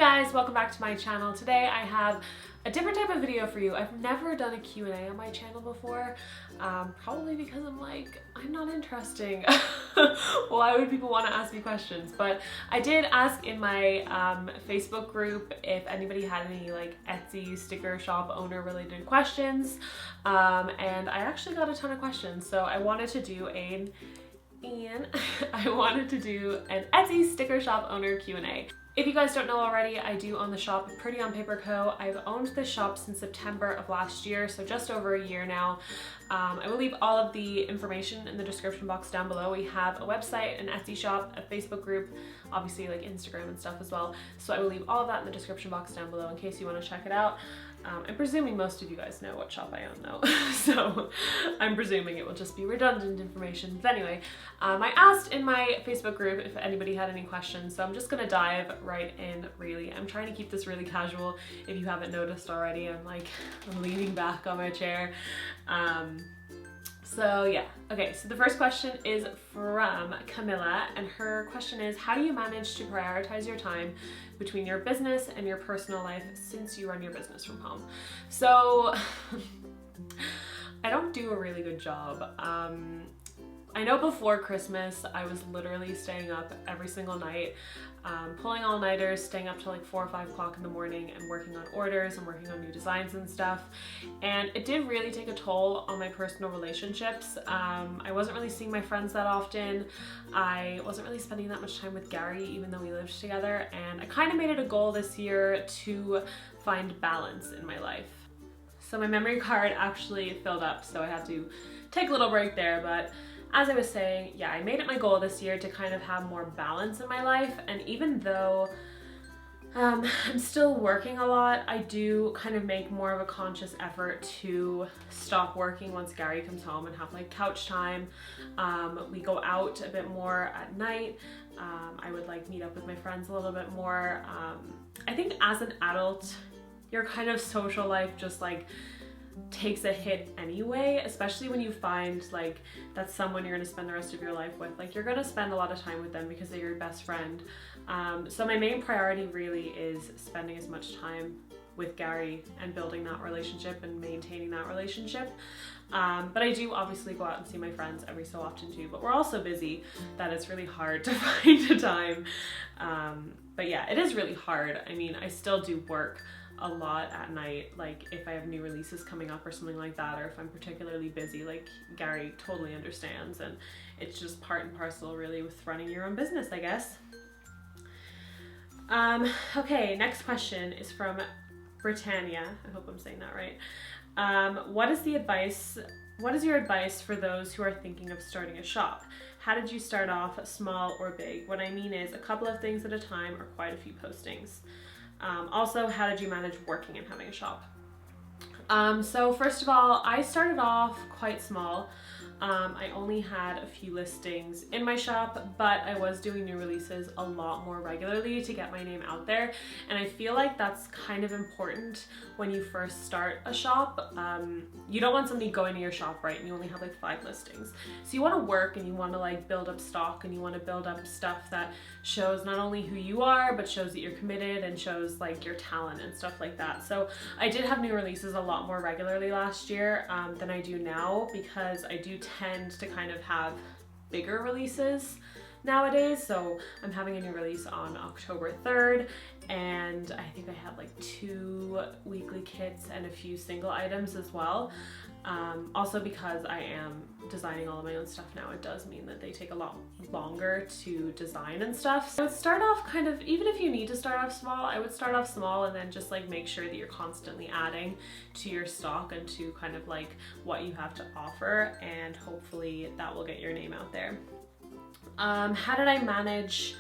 guys, welcome back to my channel. Today I have a different type of video for you. I've never done a Q&A on my channel before, probably because I'm not interesting. Why would people want to ask me questions? But I did ask in my Facebook group if anybody had any Etsy sticker shop owner related questions, and I actually got a ton of questions, so I wanted to do an Etsy sticker shop owner Q&A. If you guys don't know already, I do own the shop Pretty on Paper Co. I've owned this shop since September of last year, so just over a year now. I will leave all of the information in the description box down below. We have a website, an Etsy shop, a Facebook group, obviously Instagram and stuff as well. So I will leave all of that in the description box down below in case you want to check it out. I'm presuming most of you guys know what shop I own though, so I'm presuming it will just be redundant information. But anyway, I asked in my Facebook group if anybody had any questions, so I'm just gonna dive right in really. I'm trying to keep this really casual. If you haven't noticed already, I'm leaning back on my chair. So yeah, okay, so the first question is from Camilla, and her question is, how do you manage to prioritize your time between your business and your personal life since you run your business from home? So I don't do a really good job. I know before Christmas, I was literally staying up every single night, pulling all-nighters, staying up till 4 or 5 o'clock in the morning and working on orders and working on new designs and stuff. And it did really take a toll on my personal relationships. I wasn't really seeing my friends that often. I wasn't really spending that much time with Gary, even though we lived together. And I kind of made it a goal this year to find balance in my life. So my memory card actually filled up, so I had to take a little break there, but as I was saying, yeah, I made it my goal this year to kind of have more balance in my life. And even though I'm still working a lot, I do kind of make more of a conscious effort to stop working once Gary comes home and have couch time. We go out a bit more at night. I would meet up with my friends a little bit more. I think as an adult, your kind of social life just takes a hit anyway, especially when you find that's someone you're going to spend the rest of your life with. You're going to spend a lot of time with them because they're your best friend. So my main priority really is spending as much time with Gary and building that relationship and maintaining that relationship. But I do obviously go out and see my friends every so often too, but we're all so busy that it's really hard to find a time. But yeah, it is really hard. I mean, I still do work a lot at night, if I have new releases coming up or something like that, or if I'm particularly busy, Gary totally understands, and it's just part and parcel really with running your own business, I guess. Okay, next question is from Britannia. I hope I'm saying that right. What is your advice for those who are thinking of starting a shop? How did you start off, small or big? What I mean is a couple of things at a time or quite a few postings. Also, how did you manage working and having a shop? So first of all, I started off quite small. I only had a few listings in my shop, but I was doing new releases a lot more regularly to get my name out there. And I feel like that's kind of important when you first start a shop. You don't want somebody going to your shop, right, and you only have 5 listings. So you want to work and you want to build up stock, and you want to build up stuff that shows not only who you are, but shows that you're committed and shows your talent and stuff like that. So I did have new releases a lot more regularly last year than I do now, because I do tend to kind of have bigger releases nowadays. So I'm having a new release on October 3rd, and I think I have 2 weekly kits and a few single items as well. Also, because I am designing all of my own stuff now, it does mean that they take a lot longer to design and stuff. So I would start off kind of, even if you need to start off small, I would start off small and then just make sure that you're constantly adding to your stock and to kind of what you have to offer, and hopefully that will get your name out there. How did I manage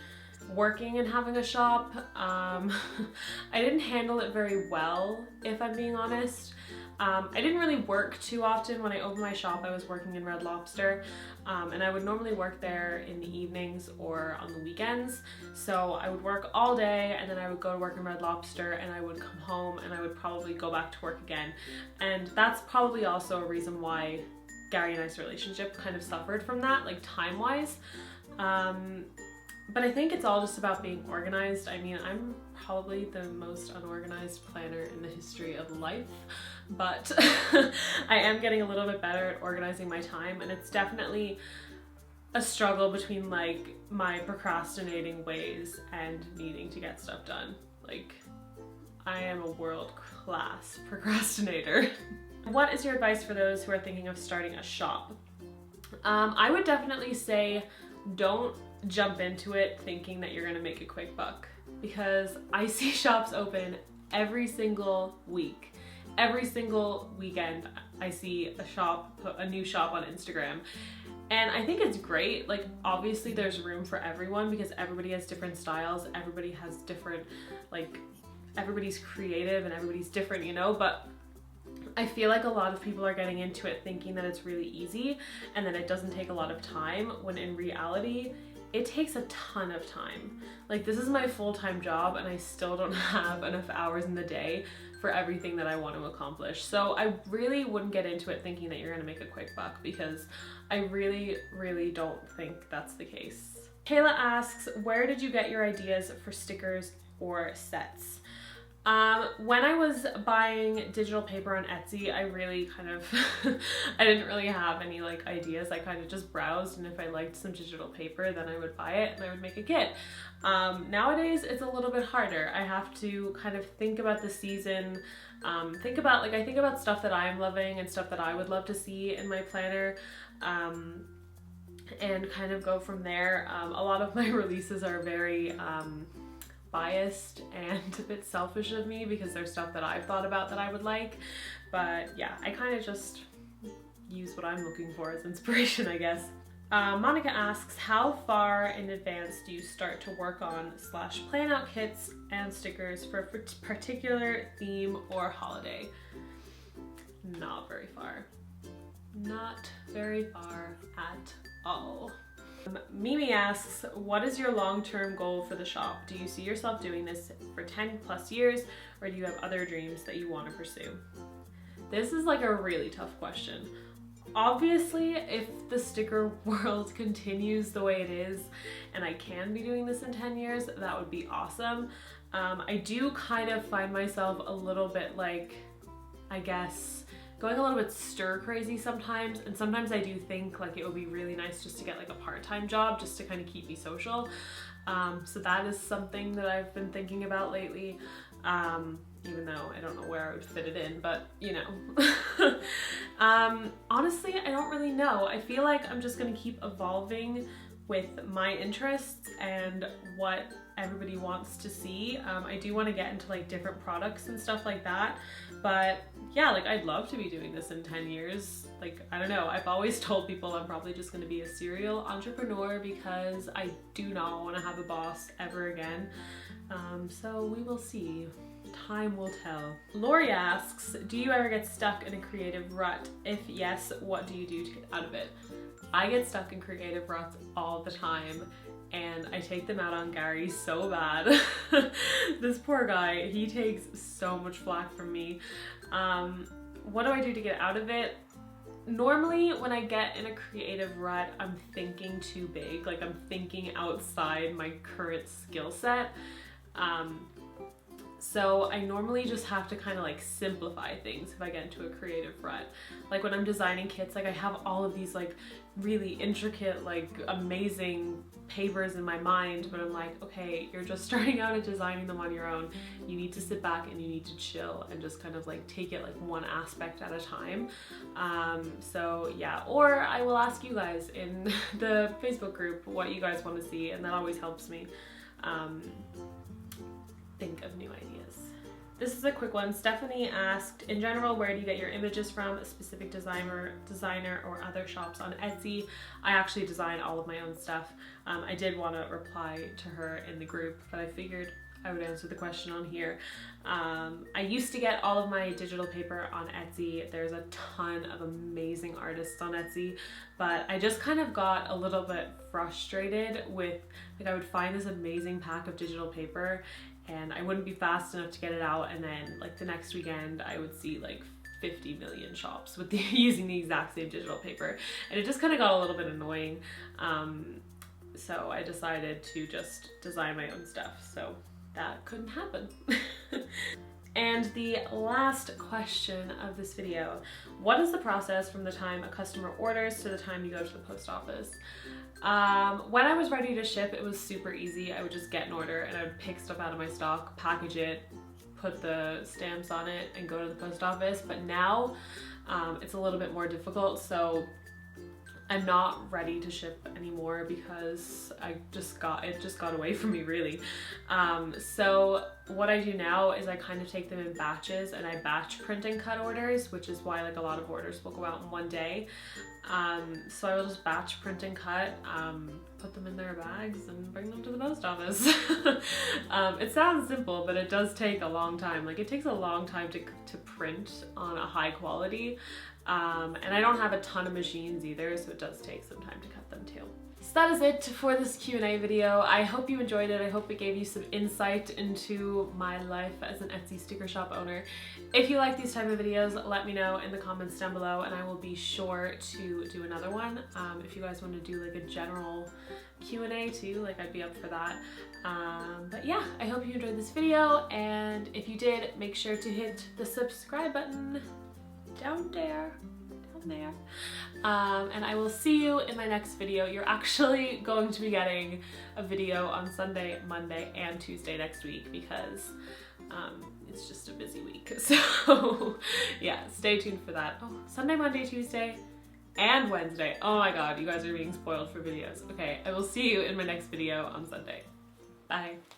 working and having a shop? I didn't handle it very well, if I'm being honest. I didn't really work too often. When I opened my shop, I was working in Red Lobster, and I would normally work there in the evenings or on the weekends. So I would work all day, and then I would go to work in Red Lobster, and I would come home and I would probably go back to work again. And that's probably also a reason why Gary and I's relationship kind of suffered from that, time-wise. But I think it's all just about being organized. I mean, I'm probably the most unorganized planner in the history of life, but I am getting a little bit better at organizing my time, and it's definitely a struggle between like my procrastinating ways and needing to get stuff done. Like, I am a world-class procrastinator. What is your advice for those who are thinking of starting a shop? I would definitely say don't jump into it thinking that you're gonna make a quick buck, because I see shops open every single week. Every single weekend I see a new shop on Instagram. And I think it's great. Like, obviously there's room for everyone because everybody has different styles, everybody has different, like, everybody's creative and everybody's different, you know, but I feel like a lot of people are getting into it thinking that it's really easy and that it doesn't take a lot of time, when in reality, it takes a ton of time. Like, this is my full-time job and I still don't have enough hours in the day for everything that I want to accomplish. So I really wouldn't get into it thinking that you're gonna make a quick buck, because I really, really don't think that's the case. Kayla asks, where did you get your ideas for stickers or sets? When I was buying digital paper on Etsy, I really kind of, I didn't really have any like ideas. I kind of just browsed, and if I liked some digital paper, then I would buy it and I would make a kit. Nowadays, it's a little bit harder. I have to kind of think about the season, I think about stuff that I'm loving and stuff that I would love to see in my planner, and kind of go from there. A lot of my releases are very, biased and a bit selfish of me because there's stuff that I've thought about that I would like, but yeah, I kind of just use what I'm looking for as inspiration, I guess. Monica asks, how far in advance do you start to work on / plan out kits and stickers for a particular theme or holiday? Not very far. Not very far at all. Mimi asks, what is your long-term goal for the shop? Do you see yourself doing this for 10 plus years, or do you have other dreams that you want to pursue? This is like a really tough question. Obviously, if the sticker world continues the way it is and I can be doing this in 10 years, that would be awesome. I do kind of find myself a little bit like, I guess, going a little bit stir crazy sometimes, and sometimes I do think like it would be really nice just to get like a part-time job just to kind of keep me social. So that is something that I've been thinking about lately, even though I don't know where I would fit it in, but you know. Honestly, I don't really know. I feel like I'm just gonna keep evolving with my interests and what everybody wants to see. I do want to get into like different products and stuff like that, but yeah, like I'd love to be doing this in 10 years. Like, I don't know, I've always told people I'm probably just going to be a serial entrepreneur because I do not want to have a boss ever again. So we will see. Time will tell. Lori asks, do you ever get stuck in a creative rut? If yes, what do you do to get out of it? I get stuck in creative ruts all the time, and I take them out on Gary so bad. This poor guy, he takes so much flack from me. What do I do to get out of it? Normally when I get in a creative rut, I'm thinking too big, like I'm thinking outside my current skill set. So I normally just have to kind of like simplify things if I get into a creative rut. Like when I'm designing kits, like I have all of these like really intricate, like amazing papers in my mind, but I'm like, okay, you're just starting out at designing them on your own. You need to sit back and you need to chill and just kind of like take it like one aspect at a time. So yeah, or I will ask you guys in the Facebook group what you guys want to see, and that always helps me think of new ideas. This is a quick one. Stephanie asked, in general, where do you get your images from? A specific designer or other shops on Etsy? I actually design all of my own stuff. I did want to reply to her in the group, but I figured I would answer the question on here. I used to get all of my digital paper on Etsy. There's a ton of amazing artists on Etsy, but I just kind of got a little bit frustrated with, like, I would find this amazing pack of digital paper and I wouldn't be fast enough to get it out, and then like the next weekend I would see like 50 million shops with using the exact same digital paper, and it just kind of got a little bit annoying. So I decided to just design my own stuff. So that couldn't happen. And the last question of this video, what is the process from the time a customer orders to the time you go to the post office? When I was ready to ship, it was super easy. I would just get an order and I would pick stuff out of my stock, package it, put the stamps on it, and go to the post office. But now it's a little bit more difficult, so I'm not ready to ship anymore because it just got away from me, really. So what I do now is I kind of take them in batches, and I batch print and cut orders, which is why like a lot of orders will go out in one day. So I will just batch print and cut, put them in their bags and bring them to the post office. It sounds simple, but it does take a long time. Like it takes a long time to print on a high quality. And I don't have a ton of machines either, so it does take some time to cut them too. So that is it for this Q&A video. I hope you enjoyed it. I hope it gave you some insight into my life as an Etsy sticker shop owner. If you like these type of videos, let me know in the comments down below, and I will be sure to do another one. If you guys want to do like a general Q&A too, like I'd be up for that. But yeah, I hope you enjoyed this video, and if you did, make sure to hit the subscribe button down there. And I will see you in my next video. You're actually going to be getting a video on Sunday, Monday, and Tuesday next week because it's just a busy week. So yeah, stay tuned for that. Oh, Sunday, Monday, Tuesday, and Wednesday. Oh my god, you guys are being spoiled for videos. Okay, I will see you in my next video on Sunday. Bye.